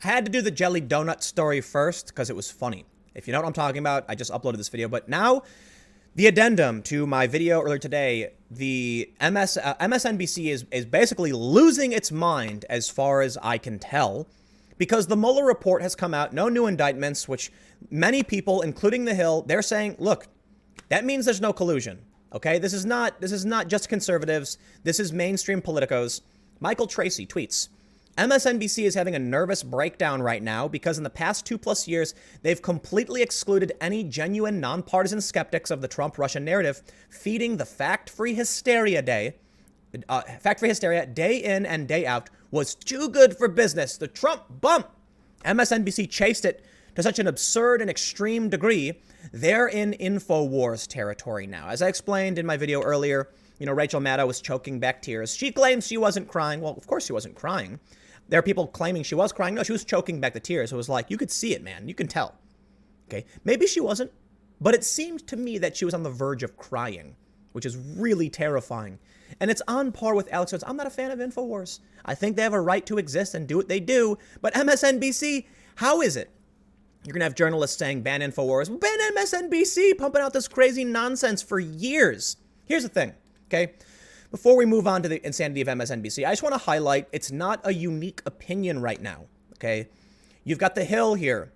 I had to do the jelly donut story first because it was funny. If you know what I'm talking about, I just uploaded this video. But now, the addendum to my video earlier today, the MSNBC is basically losing its mind as far as I can tell, because the Mueller report has come out, no new indictments, which many people, including The Hill, they're saying, look, that means there's no collusion. Okay, this is not just conservatives. This is mainstream politicos. Michael Tracy tweets, MSNBC is having a nervous breakdown right now because in the past 2+ years, they've completely excluded any genuine nonpartisan skeptics of the Trump-Russia narrative, feeding the fact-free hysteria day in and day out was too good for business. The Trump bump. MSNBC chased it to such an absurd and extreme degree. They're in InfoWars territory now. As I explained in my video earlier, Rachel Maddow was choking back tears. She claims she wasn't crying. Well, of course she wasn't crying. There are people claiming she was crying. No, she was choking back the tears. It was like, you could see it, man. You can tell. Okay, maybe she wasn't, but it seemed to me that she was on the verge of crying, which is really terrifying. And it's on par with Alex Jones. I'm not a fan of InfoWars. I think they have a right to exist and do what they do. But MSNBC, how is it? You're going to have journalists saying ban InfoWars. Ban MSNBC, pumping out this crazy nonsense for years. Here's the thing, okay? Before we move on to the insanity of MSNBC, I just want to highlight it's not a unique opinion right now, okay? You've got The Hill here.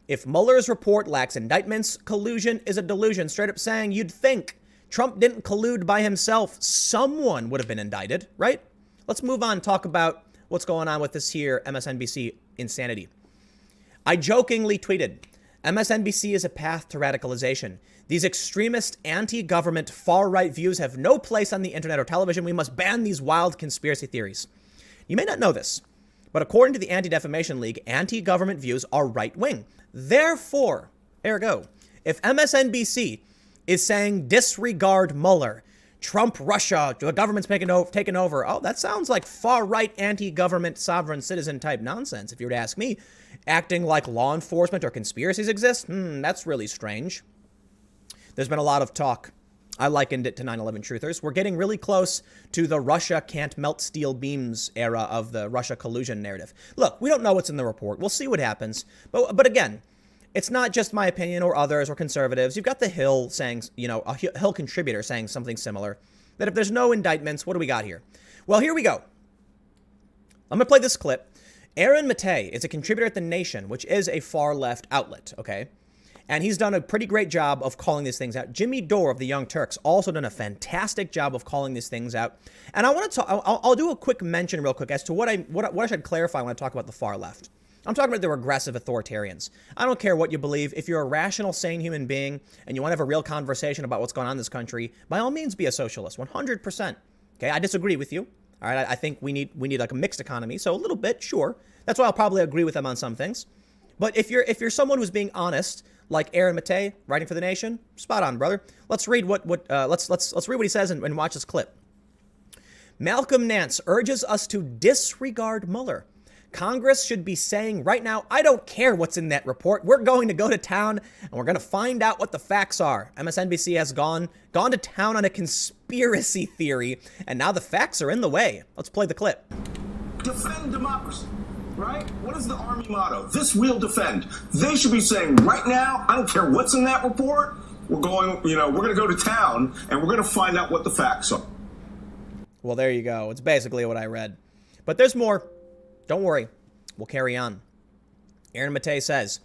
If Mueller's report lacks indictments, collusion is a delusion. Straight up saying you'd think Trump didn't collude by himself. Someone would have been indicted, right? Let's move on and talk about what's going on with this here MSNBC insanity. I jokingly tweeted, MSNBC is a path to radicalization. These extremist, anti-government, far-right views have no place on the internet or television. We must ban these wild conspiracy theories. You may not know this, but according to the Anti-Defamation League, anti-government views are right-wing. Therefore, ergo, if MSNBC is saying disregard Mueller, Trump, Russia, the government's taken over. Oh, that sounds like far-right, anti-government, sovereign citizen type nonsense, if you were to ask me. Acting like law enforcement or conspiracies exist? That's really strange. There's been a lot of talk. I likened it to 9/11 truthers. We're getting really close to the Russia can't melt steel beams era of the Russia collusion narrative. Look, we don't know what's in the report. We'll see what happens. But again, it's not just my opinion or others or conservatives. You've got The Hill saying, a Hill contributor saying something similar, that if there's no indictments, what do we got here? Well, here we go. I'm going to play this clip. Aaron Matei is a contributor at The Nation, which is a far-left outlet, okay? And he's done a pretty great job of calling these things out. Jimmy Dore of the Young Turks also done a fantastic job of calling these things out. And I want to talk, I'll do a quick mention real quick as to what I should clarify when I talk about the far left. I'm talking about the regressive authoritarians. I don't care what you believe. If you're a rational, sane human being and you want to have a real conversation about what's going on in this country, by all means be a socialist, 100%. Okay, I disagree with you. All right, I think we need like a mixed economy. So a little bit, sure. That's why I'll probably agree with them on some things. But if you're someone who's being honest, like Aaron Matei, writing for The Nation, spot on, brother. Let's read let's read what he says and watch this clip. Malcolm Nance urges us to disregard Mueller. Congress should be saying right now, I don't care what's in that report. We're going to go to town and we're going to find out what the facts are. MSNBC has gone to town on a conspiracy theory, and now the facts are in the way. Let's play the clip. Defend democracy, right? What is the Army motto? This we'll defend. They should be saying right now, I don't care what's in that report. We're going to go to town and we're going to find out what the facts are. Well, there you go. It's basically what I read. But there's more. Don't worry. We'll carry on. Aaron Matei says,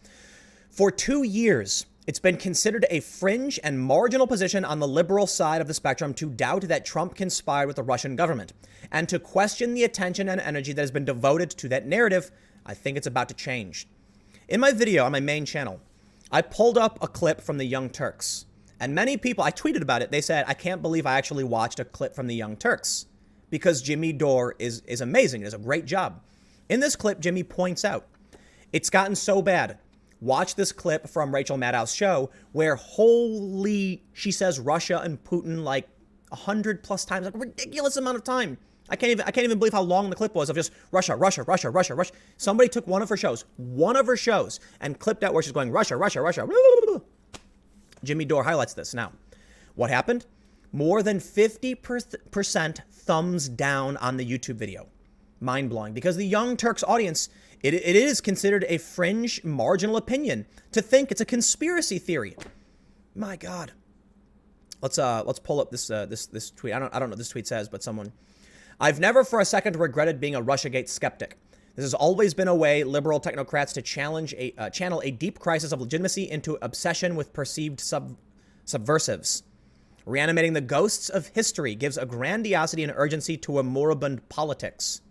for 2 years, it's been considered a fringe and marginal position on the liberal side of the spectrum to doubt that Trump conspired with the Russian government and to question the attention and energy that has been devoted to that narrative. I think it's about to change. In my video on my main channel, I pulled up a clip from the Young Turks. And many people, I tweeted about it. They said, I can't believe I actually watched a clip from the Young Turks because Jimmy Dore is amazing. He does a great job. In this clip, Jimmy points out, it's gotten so bad. Watch this clip from Rachel Maddow's show where she says Russia and Putin like 100+ times, like a ridiculous amount of time. I can't even believe how long the clip was of just Russia. Somebody took one of her shows, and clipped out where she's going, Russia. Jimmy Dore highlights this. Now, what happened? More than 50% thumbs down on the YouTube video. mind-blowing because the Young Turks audience, it is considered a fringe marginal opinion to think it's a conspiracy theory. My God. Let's pull up this tweet. I don't know what this tweet says, but someone, I've never for a second regretted being a Russiagate skeptic. This has always been a way liberal technocrats to channel a deep crisis of legitimacy into obsession with perceived subversives. Reanimating the ghosts of history gives a grandiosity and urgency to a moribund politics.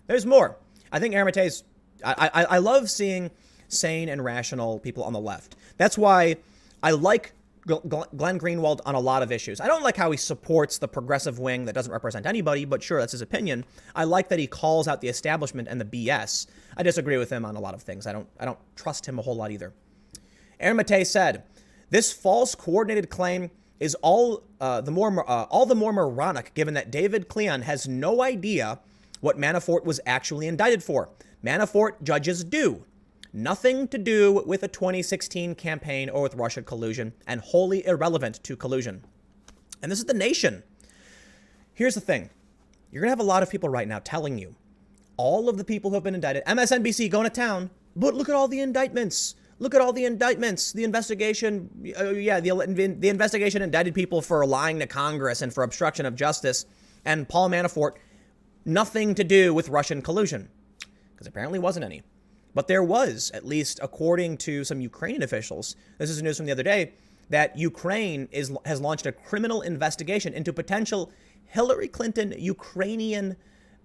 There's more. I think Aaron Matei's, I love seeing sane and rational people on the left. That's why I like Glenn Greenwald on a lot of issues. I don't like how he supports the progressive wing that doesn't represent anybody, but sure, that's his opinion. I like that he calls out the establishment and the BS. I disagree with him on a lot of things. I don't trust him a whole lot either. Aaron Matei said, "This false coordinated claim is all the more moronic given that David Cleon has no idea what Manafort was actually indicted for. Manafort judges do. Nothing to do with the 2016 campaign or with Russia collusion, and wholly irrelevant to collusion." And this is The Nation. Here's the thing. You're going to have a lot of people right now telling you all of the people who have been indicted, MSNBC going to town, but look at all the indictments. Look at all the indictments. The investigation, the investigation indicted people for lying to Congress and for obstruction of justice. And Paul Manafort, nothing to do with Russian collusion, because apparently wasn't any. But there was, at least according to some Ukrainian officials, this is news from the other day, that Ukraine has launched a criminal investigation into potential Hillary Clinton Ukrainian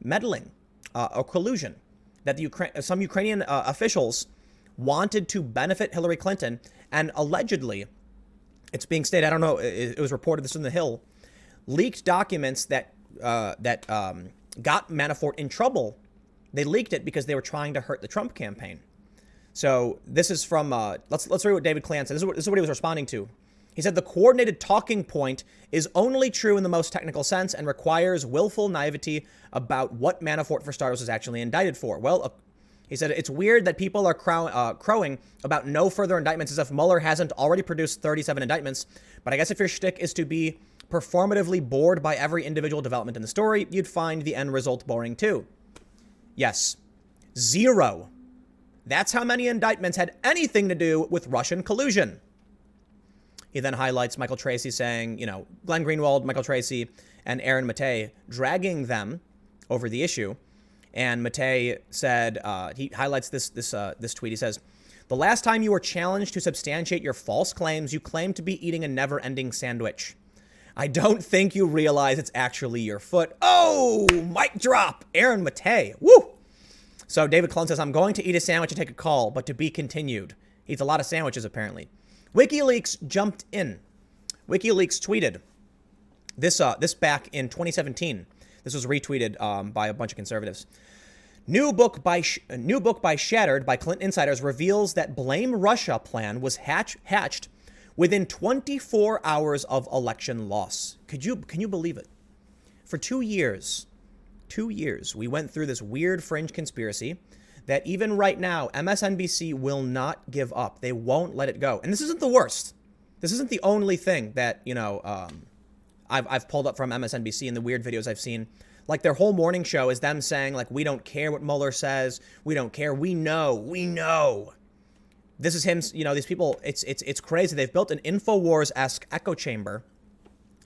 meddling or collusion. That some Ukrainian officials wanted to benefit Hillary Clinton, and allegedly, it's being stated, I don't know, it was reported, this in The Hill, leaked documents that got Manafort in trouble. They leaked it because they were trying to hurt the Trump campaign. So this is from, let's read what David Cleon said. This is what he was responding to. He said, "The coordinated talking point is only true in the most technical sense and requires willful naivety about what Manafort, for starters, was actually indicted for." Well, he said, "It's weird that people are crowing about no further indictments as if Mueller hasn't already produced 37 indictments. But I guess if your shtick is to be performatively bored by every individual development in the story, you'd find the end result boring too." Yes, 0. That's how many indictments had anything to do with Russian collusion. He then highlights Michael Tracy saying, Glenn Greenwald, Michael Tracy, and Aaron Matei dragging them over the issue. And Matei said, he highlights this tweet. He says, "The last time you were challenged to substantiate your false claims, you claimed to be eating a never-ending sandwich. I don't think you realize it's actually your foot." Oh, mic drop. Aaron Matei. Woo. So David Clone says, "I'm going to eat a sandwich and take a call, but to be continued." He eats a lot of sandwiches, apparently. WikiLeaks jumped in. WikiLeaks tweeted this back in 2017. This was retweeted by a bunch of conservatives. New book by Shattered by Clinton insiders reveals that Blame Russia plan was hatched within 24 hours of election loss. Can you believe it? For 2 years, we went through this weird fringe conspiracy that even right now, MSNBC will not give up. They won't let it go. And this isn't the worst. This isn't the only thing that, I've pulled up from MSNBC in the weird videos I've seen. Like their whole morning show is them saying, like, we don't care what Mueller says. We don't care. We know. This is him, these people, it's crazy. They've built an InfoWars-esque echo chamber.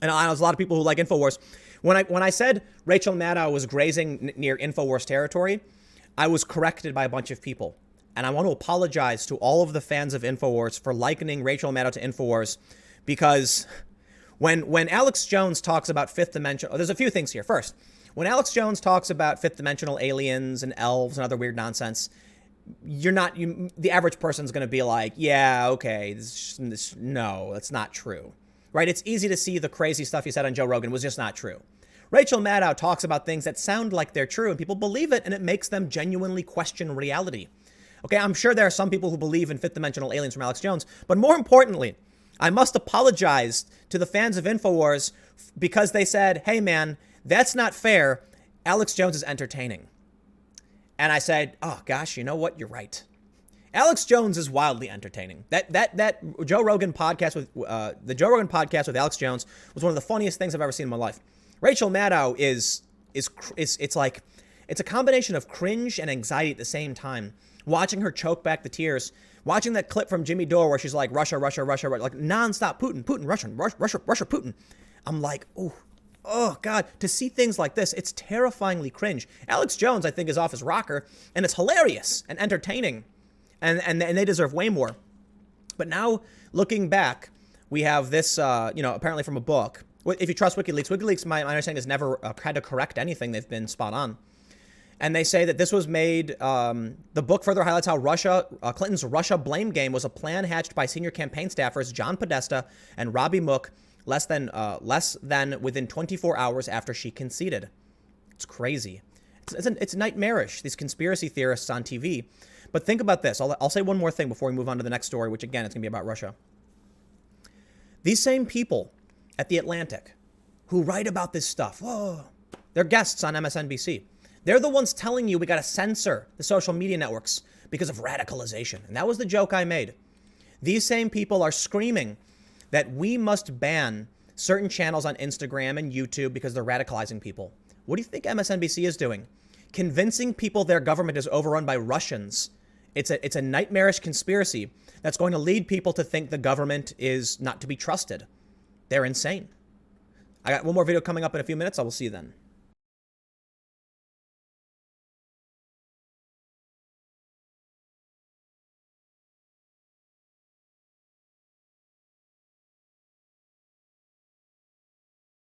And there's a lot of people who like InfoWars. When I said Rachel Maddow was grazing near InfoWars territory, I was corrected by a bunch of people. And I want to apologize to all of the fans of InfoWars for likening Rachel Maddow to InfoWars, because when Alex Jones talks about fifth dimension, there's a few things here. First, when Alex Jones talks about fifth dimensional aliens and elves and other weird nonsense, the average person's going to be like, yeah, okay, no, that's not true, right? It's easy to see the crazy stuff he said on Joe Rogan was just not true. Rachel Maddow talks about things that sound like they're true and people believe it, and it makes them genuinely question reality. Okay, I'm sure there are some people who believe in fifth dimensional aliens from Alex Jones, but more importantly, I must apologize to the fans of InfoWars because they said, hey man, that's not fair. Alex Jones is entertaining. And I said, oh gosh, you know what? You're right. Alex Jones is wildly entertaining. That Joe Rogan podcast with the Joe Rogan podcast with Alex Jones was one of the funniest things I've ever seen in my life. Rachel Maddow is it's like It's a combination of cringe and anxiety at the same time. Watching her choke back the tears, watching that clip from Jimmy Dore where she's like, Russia, Russia, Russia, like nonstop, Putin, Putin, Russian, Russia, Russia, Putin. I'm like, oh God, to see things like this, it's terrifyingly cringe. Alex Jones, I think, is off his rocker, and it's hilarious and entertaining, and they deserve way more. But now, looking back, we have this, apparently from a book. If you trust WikiLeaks, my understanding has never had to correct anything. They've been spot on. And they say that this was made, the book further highlights how Clinton's Russia blame game was a plan hatched by senior campaign staffers John Podesta and Robbie Mook less than within 24 hours after she conceded. It's crazy. It's nightmarish, these conspiracy theorists on TV. But think about this. I'll say one more thing before we move on to the next story, which again, it's going to be about Russia. These same people at The Atlantic who write about this stuff, they're guests on MSNBC. They're the ones telling you we got to censor the social media networks because of radicalization. And that was the joke I made. These same people are screaming that we must ban certain channels on Instagram and YouTube because they're radicalizing people. What do you think MSNBC is doing? Convincing people their government is overrun by Russians. It's a nightmarish conspiracy that's going to lead people to think the government is not to be trusted. They're insane. I got one more video coming up in a few minutes. I will see you then.